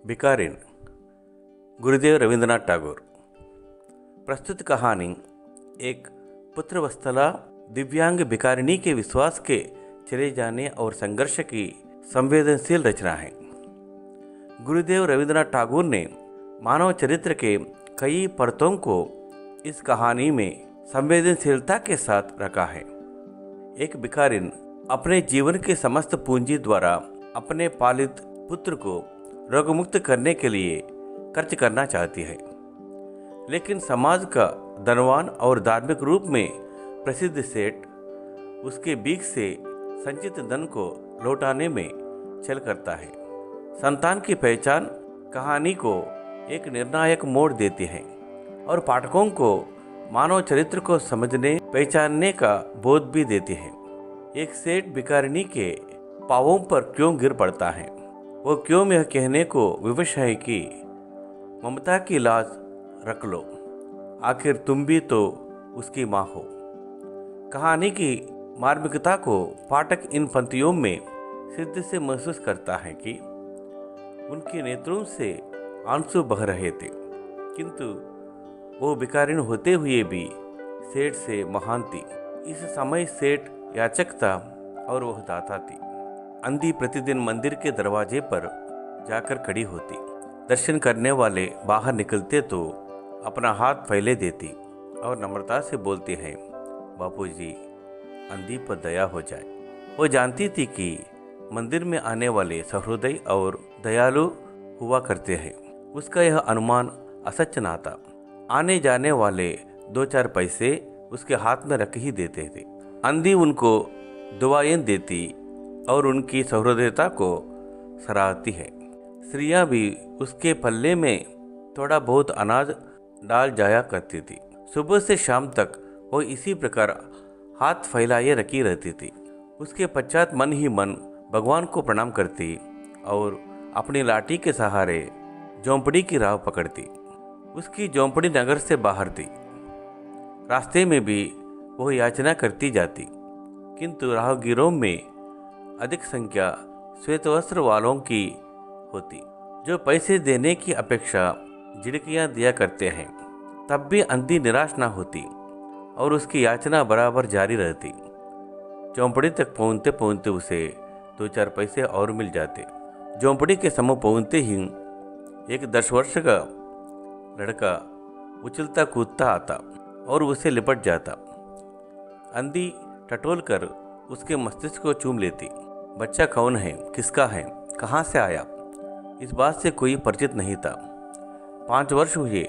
भिकारिन गुरुदेव रवींद्रनाथ टैगोर। प्रस्तुत कहानी एक पुत्रवत्सला दिव्यांग भिकारिणी के विश्वास के चले जाने और संघर्ष की संवेदनशील रचना है। गुरुदेव रवींद्रनाथ टैगोर ने मानव चरित्र के कई परतों को इस कहानी में संवेदनशीलता के साथ रखा है। एक भिकारिन अपने जीवन के समस्त पूंजी द्वारा अपने पालित पुत्र को रोगमुक्त करने के लिए खर्च करना चाहती है, लेकिन समाज का धनवान और धार्मिक रूप में प्रसिद्ध सेठ उसके बीच से संचित धन को लौटाने में छल करता है। संतान की पहचान कहानी को एक निर्णायक मोड़ देती है और पाठकों को मानव चरित्र को समझने पहचानने का बोध भी देती है। एक सेठ भिखारिणी के पांवों पर क्यों गिर पड़ता है? वो क्यों यह कहने को विवश है कि ममता की लाज रख लो, आखिर तुम भी तो उसकी माँ हो। कहानी की मार्मिकता को पाठक इन पंक्तियों में सिद्ध से महसूस करता है कि उनके नेत्रों से आंसू बह रहे थे, किंतु वो भिखारिन होते हुए भी सेठ से महान थी। इस समय सेठ याचक था और वह दाता थी। अंधी प्रतिदिन मंदिर के दरवाजे पर जाकर खड़ी होती। दर्शन करने वाले बाहर निकलते तो अपना हाथ फैले देती और नम्रता से बोलती है, बापूजी, अंधी पर दया हो जाए। वो जानती थी कि मंदिर में आने वाले सहृदय और दयालु हुआ करते हैं। उसका यह अनुमान असच ना था। आने जाने वाले 2-4 पैसे उसके हाथ में रख ही देते थे। अंधी उनको दुआएं देती और उनकी सहृदयता को सराहती है। स्त्रियां भी उसके पल्ले में थोड़ा बहुत अनाज डाल जाया करती थी। सुबह से शाम तक वो इसी प्रकार हाथ फैलाए रखी रहती थी। उसके पश्चात मन ही मन भगवान को प्रणाम करती और अपनी लाठी के सहारे झोंपड़ी की राह पकड़ती। उसकी झोंपड़ी नगर से बाहर थी। रास्ते में भी वह याचना करती जाती, किंतु राहगीरों में अधिक संख्या श्वेत वस्त्र वालों की होती, जो पैसे देने की अपेक्षा झिड़कियां दिया करते हैं। तब भी अंधी निराश ना होती और उसकी याचना बराबर जारी रहती। झोंपड़ी तक पहुंचते पहुंचते उसे 2-4 पैसे और मिल जाते। झोंपड़ी के सम्मुख पहुंचते ही एक 10 वर्ष का लड़का उछलता कूदता आता और उसे लिपट जाता। अंधी टटोल कर उसके मस्तिष्क को चूम लेती। बच्चा कौन है, किसका है, कहाँ से आया, इस बात से कोई परिचित नहीं था। 5 वर्ष हुए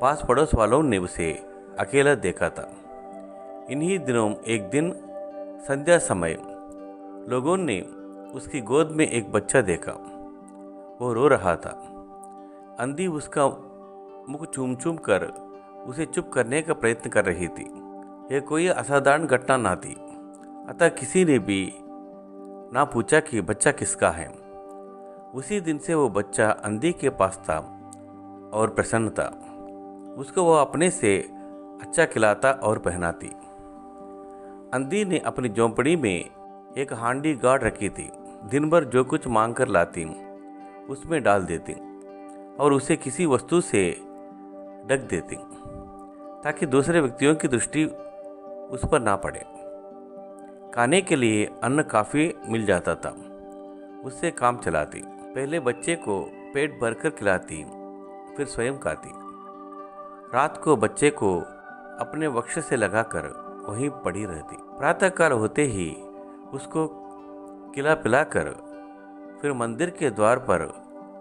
पास पड़ोस वालों ने उसे अकेला देखा था। इन्हीं दिनों एक दिन संध्या समय लोगों ने उसकी गोद में एक बच्चा देखा। वो रो रहा था। अंधी उसका मुख चूम चूम कर उसे चुप करने का प्रयत्न कर रही थी। यह कोई असाधारण घटना ना थी, अतः किसी ने भी ना पूछा कि बच्चा किसका है। उसी दिन से वो बच्चा अंधी के पास था और प्रसन्न था। उसको वो अपने से अच्छा खिलाता और पहनाती। अंधी ने अपनी झोंपड़ी में एक हांडी गाड़ रखी थी। दिन भर जो कुछ मांग कर लाती उसमें डाल देती और उसे किसी वस्तु से ढक देती, ताकि दूसरे व्यक्तियों की दृष्टि उस पर ना पड़े। खाने के लिए अन्न काफ़ी मिल जाता था। उससे काम चलाती। पहले बच्चे को पेट भरकर खिलाती, फिर स्वयं खाती। रात को बच्चे को अपने वक्ष से लगाकर वहीं पड़ी रहती। प्रातःकाल होते ही उसको खिला पिलाकर फिर मंदिर के द्वार पर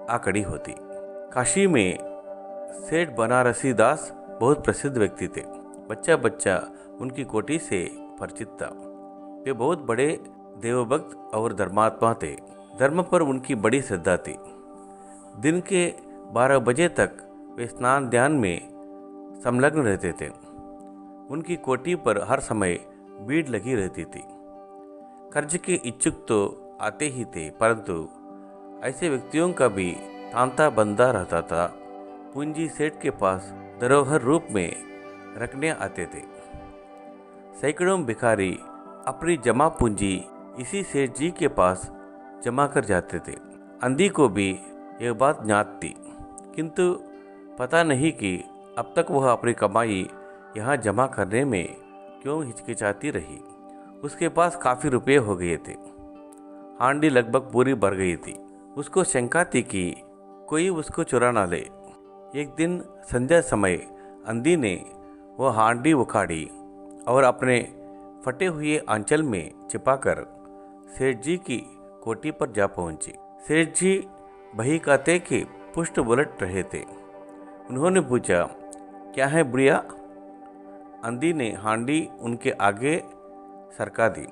आ खड़ी होती। काशी में सेठ बनारसी दास बहुत प्रसिद्ध व्यक्ति थे। बच्चा बच्चा उनकी कोठी से परिचित था। वे बहुत बड़े देवभक्त और धर्मात्मा थे। धर्म पर उनकी बड़ी श्रद्धा थी। दिन के 12 बजे तक वे स्नान ध्यान में संलग्न रहते थे। उनकी कोठी पर हर समय भीड़ लगी रहती थी। कर्ज के इच्छुक तो आते ही थे, परंतु ऐसे व्यक्तियों का भी तांता बंधा रहता था। पूंजी सेठ के पास धरोहर रूप में रखने आते थे। सैकड़ों भिखारी अपनी जमा पूंजी इसी सेठ जी के पास जमा कर जाते थे। अंधी को भी यह बात ज्ञात थी, किंतु पता नहीं कि अब तक वह अपनी कमाई यहाँ जमा करने में क्यों हिचकिचाती रही। उसके पास काफ़ी रुपये हो गए थे। हांडी लगभग पूरी भर गई थी। उसको शंका थी कि कोई उसको चुरा ना ले। एक दिन संध्या समय अंधी ने वह हांडी उखाड़ी और अपने फटे हुए आंचल में छिपाकर सेठ जी की कोठी पर जा पहुंची। सेठ जी बही खाते के पुष्ट बुलट रहे थे। उन्होंने पूछा, क्या है बुढ़िया? अंधी ने हांडी उनके आगे सरका दी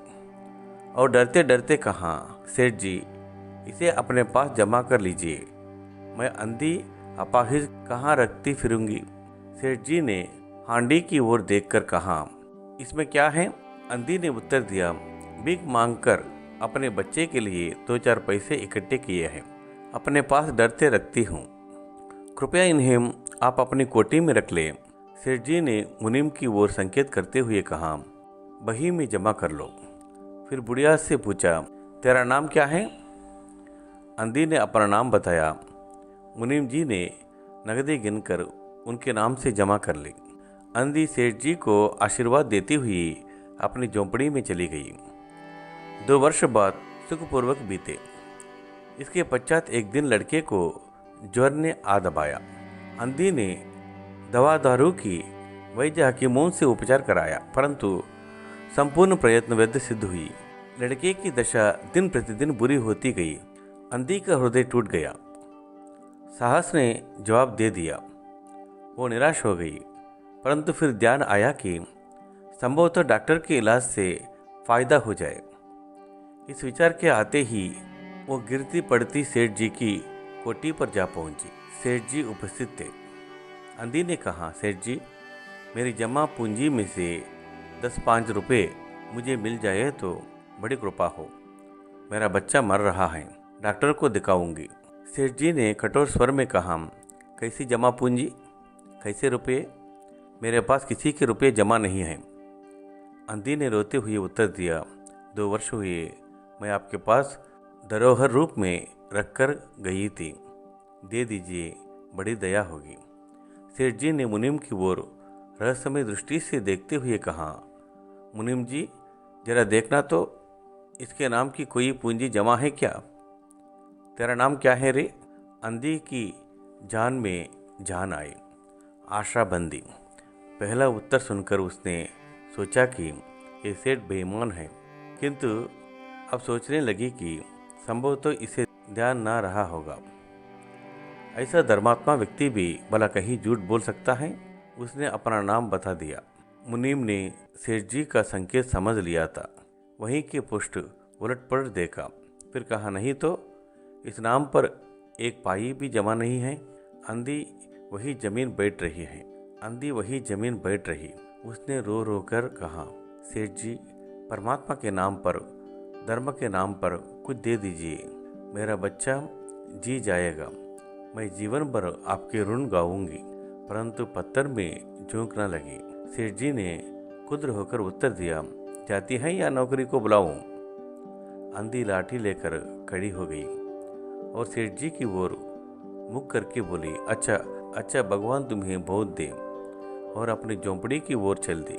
और डरते डरते कहा, सेठ जी, इसे अपने पास जमा कर लीजिए। मैं अंधी अपाहिज कहाँ रखती फिरूंगी। सेठ जी ने हांडी की ओर देखकर कहा, इसमें क्या है? अंधी ने उत्तर दिया, भीख मांगकर अपने बच्चे के लिए 2-4 पैसे इकट्ठे किए हैं, अपने पास डरते रखती हूँ। कृपया इन्हें आप अपनी कोठी में रख लें। सेठ जी ने मुनीम की ओर संकेत करते हुए कहा, बही में जमा कर लो। फिर बुढ़िया से पूछा, तेरा नाम क्या है? अंधी ने अपना नाम बताया। मुनीम जी ने नगदी गिनकर उनके नाम से जमा कर ली। अंधी सेठ जी को आशीर्वाद देती हुई अपनी झोंपड़ी में चली गई। 2 वर्ष बाद सुखपूर्वक बीते। इसके पश्चात एक दिन लड़के को ज्वर ने आ दबाया। अंधी ने दवा दारू की, वैद्य हकीमों से उपचार कराया, परंतु संपूर्ण प्रयत्न व्यर्थ सिद्ध हुई। लड़के की दशा दिन प्रतिदिन बुरी होती गई। अंधी का हृदय टूट गया। साहस ने जवाब दे दिया। वो निराश हो गई, परंतु फिर ध्यान आया कि संभवतः डॉक्टर के इलाज से फायदा हो जाए। इस विचार के आते ही वो गिरती पड़ती सेठ जी की कोठी पर जा पहुंची। सेठ जी उपस्थित थे। अंधी ने कहा, सेठ जी, मेरी जमा पूंजी में से 10-5 रुपये मुझे मिल जाए तो बड़ी कृपा हो। मेरा बच्चा मर रहा है, डॉक्टर को दिखाऊंगी। सेठ जी ने कठोर स्वर में कहा, कैसी जमा पूंजी, कैसे रुपये? मेरे पास किसी के रुपये जमा नहीं हैं। अंधी ने रोते हुए उत्तर दिया, 2 वर्ष हुए मैं आपके पास धरोहर रूप में रखकर गई थी, दे दीजिए, बड़ी दया होगी। सेठ जी ने मुनीम की ओर रहस्यमय दृष्टि से देखते हुए कहा, मुनीम जी, जरा देखना तो, इसके नाम की कोई पूंजी जमा है क्या? तेरा नाम क्या है रे? अंधी की जान में जान आई। आशा बंदी। पहला उत्तर सुनकर उसने सोचा कि ये सेठ बेईमान है, किंतु अब सोचने लगी कि संभव तो इसे ध्यान ना रहा होगा। ऐसा धर्मात्मा व्यक्ति भी भला कहीं झूठ बोल सकता है। उसने अपना नाम बता दिया। मुनीम ने सेठ जी का संकेत समझ लिया था। वहीं के पुष्ट उलट पलट देखा, फिर कहा, नहीं तो इस नाम पर एक पाई भी जमा नहीं है। अंधी वही जमीन बैठ रही है। अंधी वही जमीन बैठ रही। उसने रो रो कर कहा, सेठ जी, परमात्मा के नाम पर, धर्म के नाम पर कुछ दे दीजिए। मेरा बच्चा जी जाएगा। मैं जीवन भर आपके ऋण गाऊंगी। परंतु पत्थर में झोंक न लगी। सेठ जी ने कुद्र होकर उत्तर दिया, जाती है या नौकरी को बुलाऊं? अंधी लाठी लेकर खड़ी हो गई और सेठ जी की ओर मुख करके बोली, अच्छा अच्छा, भगवान तुम्हें बहुत दे, और अपनी झोंपड़ी की ओर चल दी।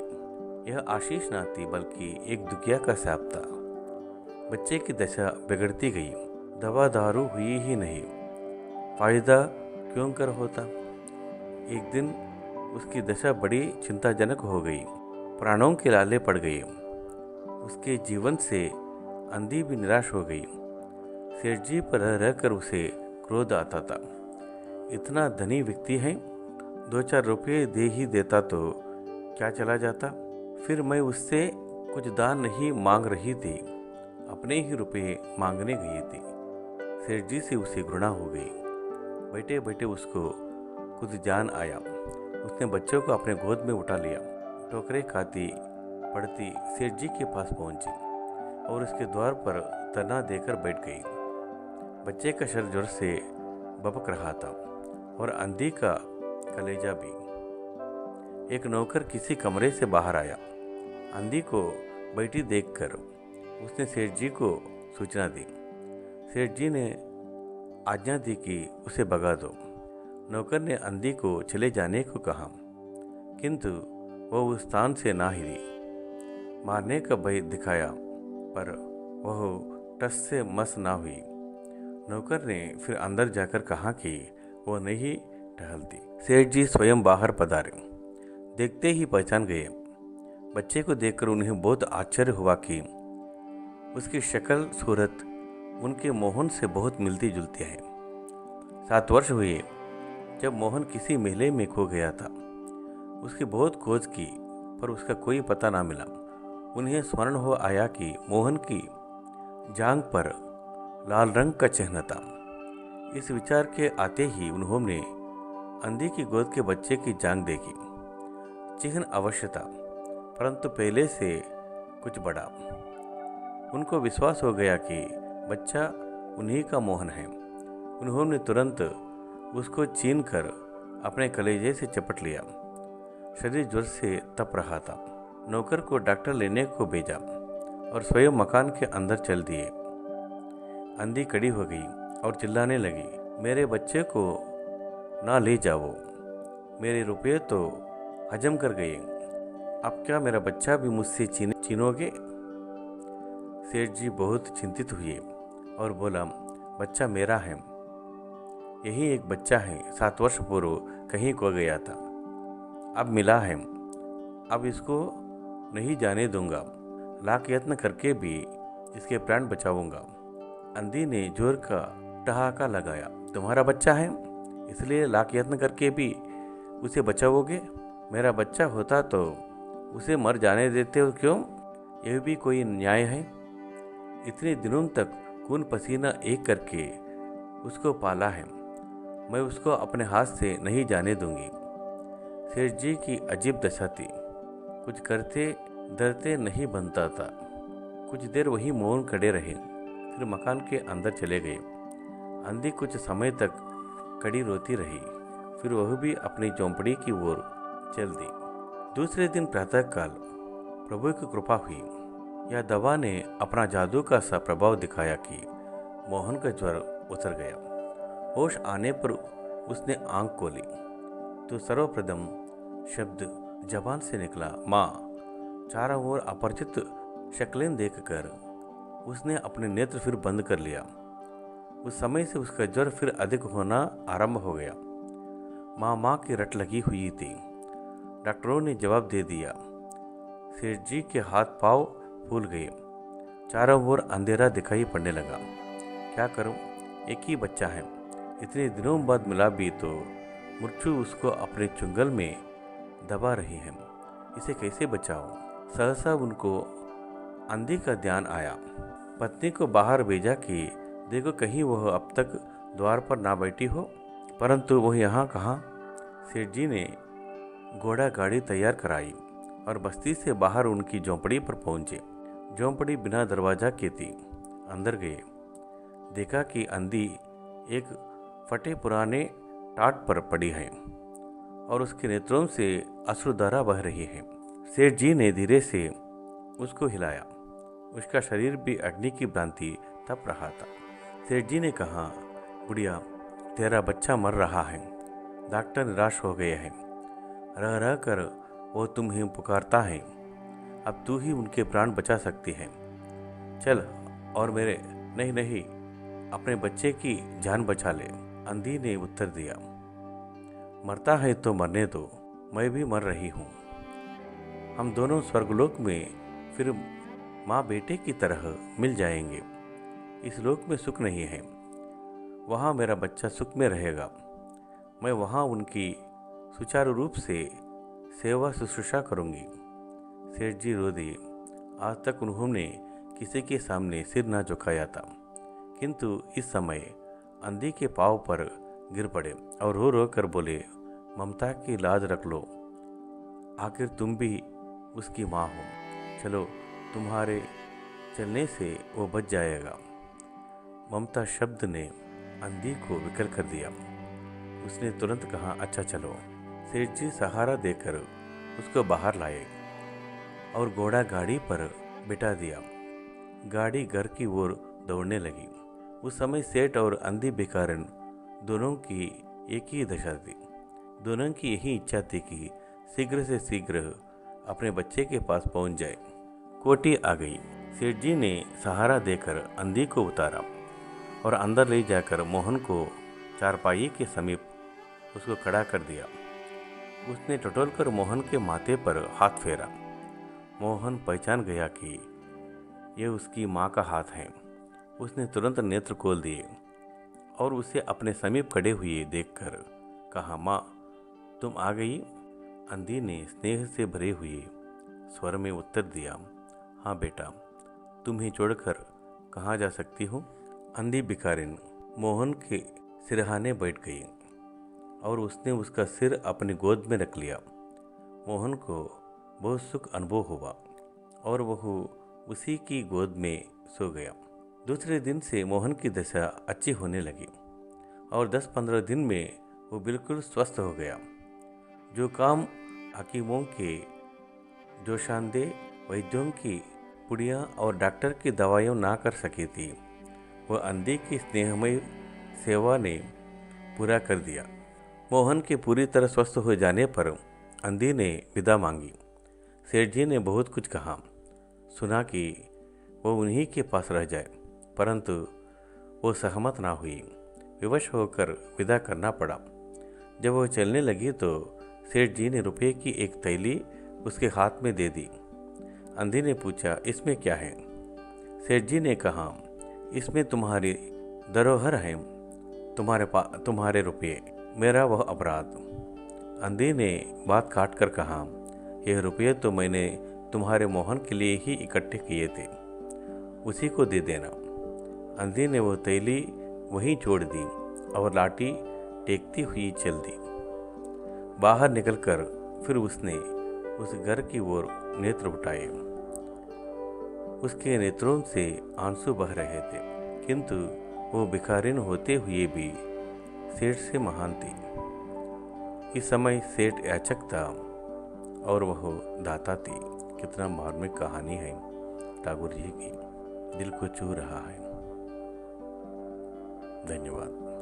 यह आशीष ना थी, बल्कि एक दुखिया का शाप था। बच्चे की दशा बिगड़ती गई। दवा दारू हुई ही नहीं, फायदा क्यों कर होता। एक दिन उसकी दशा बड़ी चिंताजनक हो गई। प्राणों के लाले पड़ गए। उसके जीवन से अंधी भी निराश हो गई। सेठ जी पर रहकर उसे क्रोध आता था। इतना धनी व्यक्ति है, 2-4 रुपये दे ही देता तो क्या चला जाता। फिर मैं उससे कुछ दान नहीं मांग रही थी, अपने ही रुपये मांगने गई थी। सेठ जी से उसे घृणा हो गई। बैठे बैठे उसको कुछ जान आया। उसने बच्चों को अपने गोद में उठा लिया। टोकरे खाती पड़ती सेठ जी के पास पहुंची और उसके द्वार पर तना देकर बैठ गई। बच्चे का सर जोर से बपक रहा था और अंधी का कलेजा भी। एक नौकर किसी कमरे से बाहर आया। अंधी को बैठी देखकर उसने सेठ जी को सूचना दी। सेठ जी ने आज्ञा दी कि उसे भगा दो। नौकर ने अंधी को चले जाने को कहा, किंतु वह उस स्थान से ना हिली। मारने का भय दिखाया, पर वह टस से मस ना हुई। नौकर ने फिर अंदर जाकर कहा कि वह नहीं टहलती। सेठ जी स्वयं बाहर पधारे। देखते ही पहचान गए। बच्चे को देखकर उन्हें बहुत आश्चर्य हुआ कि उसकी शक्ल सूरत उनके मोहन से बहुत मिलती जुलती है। 7 वर्ष हुए जब मोहन किसी मेले में खो गया था। उसकी बहुत खोज की, पर उसका कोई पता ना मिला। उन्हें स्मरण हो आया कि मोहन की जांघ पर लाल रंग का चिन्ह था। इस विचार के आते ही उन्होंने अंधी की गोद के बच्चे की जांघ देखी। चिन्ह अवश्य था, परंतु पहले से कुछ बड़ा। उनको विश्वास हो गया कि बच्चा उन्हीं का मोहन है। उन्होंने तुरंत उसको छीनकर अपने कलेजे से चपट लिया। शरीर जोर से तप रहा था। नौकर को डॉक्टर लेने को भेजा और स्वयं मकान के अंदर चल दिए। अंधी खड़ी हो गई और चिल्लाने लगी, मेरे बच्चे को ना ले जाओ, मेरे रुपये तो हजम कर गए, अब क्या मेरा बच्चा भी मुझसे छीनोगे? सेठ जी बहुत चिंतित हुए और बोला, बच्चा मेरा है। यही एक बच्चा है, 7 वर्ष पूर्व कहीं खो गया था, अब मिला है। अब इसको नहीं जाने दूंगा। लाख यत्न करके भी इसके प्राण बचाऊंगा। अंधी ने जोर का ठहाका लगाया, तुम्हारा बच्चा है, इसलिए लाख यत्न करके भी उसे बचाओगे? मेरा बच्चा होता तो उसे मर जाने देते हो क्यों? यह भी कोई न्याय है? इतने दिनों तक खून पसीना एक करके उसको पाला है, मैं उसको अपने हाथ से नहीं जाने दूंगी। सेठ जी की अजीब दशा थी। कुछ करते डरते नहीं बनता था। कुछ देर वही मौन खड़े रहे, फिर मकान के अंदर चले गए। अंधी कुछ समय तक खड़ी रोती रही, फिर वह भी अपनी झोंपड़ी की ओर चल दी। दूसरे दिन प्रातःकाल प्रभु की कृपा हुई। यह दवा ने अपना जादू का सा प्रभाव दिखाया कि मोहन का ज्वर उतर गया। होश आने पर उसने आंख खोली तो सर्वप्रथम शब्द जबान से निकला, माँ। चारों ओर अपरिचित शक्लें देखकर उसने अपने नेत्र फिर बंद कर लिया। उस समय से उसका ज्वर फिर अधिक होना आरंभ हो गया। माँ की रट लगी हुई थी। डॉक्टरों ने जवाब दे दिया। सेठ जी के हाथ पांव फूल गए। चारों ओर अंधेरा दिखाई पड़ने लगा। क्या करूं? एक ही बच्चा है, इतने दिनों बाद मिला भी तो मृत्यु उसको अपने चुंगल में दबा रही है। इसे कैसे बचाऊं? सहसा उनको अंधी का ध्यान आया। पत्नी को बाहर भेजा कि देखो कहीं वह अब तक द्वार पर ना बैठी हो, परंतु वह यहाँ कहाँ। सेठ जी ने घोड़ा गाड़ी तैयार कराई और बस्ती से बाहर उनकी झोंपड़ी पर पहुंचे। झोंपड़ी बिना दरवाजा की थी। अंदर गए, देखा कि अंधी एक फटे पुराने टाट पर पड़ी है और उसके नेत्रों से अश्रुधारा बह रही है। सेठ जी ने धीरे से उसको हिलाया। उसका शरीर भी अग्नि की भांति तप रहा था। सेठ जी ने कहा, बुढ़िया, तेरा बच्चा मर रहा है। डॉक्टर निराश हो गए हैं। रह रह कर वो तुम्हें पुकारता है। अब तू ही उनके प्राण बचा सकती है। चल और मेरे नहीं, अपने बच्चे की जान बचा ले। अंधी ने उत्तर दिया, मरता है तो मरने दो, मैं भी मर रही हूँ। हम दोनों स्वर्गलोक में फिर माँ बेटे की तरह मिल जाएंगे। इस लोक में सुख नहीं है, वहाँ मेरा बच्चा सुख में रहेगा। मैं वहाँ उनकी सुचारू रूप से सेवा शुश्रूषा करूँगी। सेठ जी रो दिए। आज तक उन्होंने किसी के सामने सिर न झुकाया था, किंतु इस समय अंधी के पांव पर गिर पड़े और रो रो कर बोले, ममता की लाज रख लो, आखिर तुम भी उसकी माँ हो। चलो, तुम्हारे चलने से वो बच जाएगा। ममता शब्द ने अंधी को विकल कर दिया। उसने तुरंत कहा, अच्छा चलो। सेठ जी सहारा देकर उसको बाहर लाए और घोड़ा गाड़ी पर बिठा दिया। गाड़ी घर की ओर दौड़ने लगी। उस समय सेठ और अंधी भिखारिन दोनों की एक ही दशा थी। दोनों की यही इच्छा थी कि शीघ्र से शीघ्र अपने बच्चे के पास पहुंच जाए। कोटी आ गई। सेठ जी ने सहारा देकर अंधी को उतारा और अंदर ले जाकर मोहन को चारपाई के समीप उसको खड़ा कर दिया। उसने टटोलकर मोहन के माथे पर हाथ फेरा। मोहन पहचान गया कि यह उसकी माँ का हाथ है। उसने तुरंत नेत्र खोल दिए और उसे अपने समीप खड़े हुए देखकर कहा, माँ तुम आ गई? अंधी ने स्नेह से भरे हुए स्वर में उत्तर दिया, हाँ बेटा, तुम्हें छोड़कर कहाँ जा सकती हूँ? अंधी भिखारिन मोहन के सिरहाने बैठ गई और उसने उसका सिर अपनी गोद में रख लिया। मोहन को बहुत सुख अनुभव हुआ और वह उसी की गोद में सो गया। दूसरे दिन से मोहन की दशा अच्छी होने लगी और 10-15 दिन में वो बिल्कुल स्वस्थ हो गया। जो काम हकीमों के जोशानदे वैद्यों की पुड़ियाँ और डॉक्टर की दवाइयाँ ना कर सकी थी, वह अंधी की स्नेहमय सेवा ने पूरा कर दिया। मोहन के पूरी तरह स्वस्थ हो जाने पर अंधी ने विदा मांगी। सेठ जी ने बहुत कुछ कहा, सुना कि वो उन्हीं के पास रह जाए, परंतु वो सहमत ना हुई। विवश होकर विदा करना पड़ा। जब वह चलने लगी तो सेठ जी ने रुपये की एक थैली उसके हाथ में दे दी। अंधी ने पूछा, इसमें क्या है? सेठ जी ने कहा, इसमें तुम्हारी धरोहर है, तुम्हारे रुपये, मेरा वह अपराध। अंधी ने बात काट कर कहा, यह रुपये तो मैंने तुम्हारे मोहन के लिए ही इकट्ठे किए थे, उसी को दे देना। अंधी ने वह थैली वहीं छोड़ दी और लाठी टेकती हुई चल दी। बाहर निकलकर फिर उसने उस घर की ओर नेत्र उठाए। उसके नेत्रों से आंसू बह रहे थे, किंतु वो भिखारिन होते हुए भी सेठ से महान थी। इस समय सेठ याचक था और वह दाता थी। कितना मार्मिक कहानी है टागोर जी की, दिल को छू रहा है। धन्यवाद।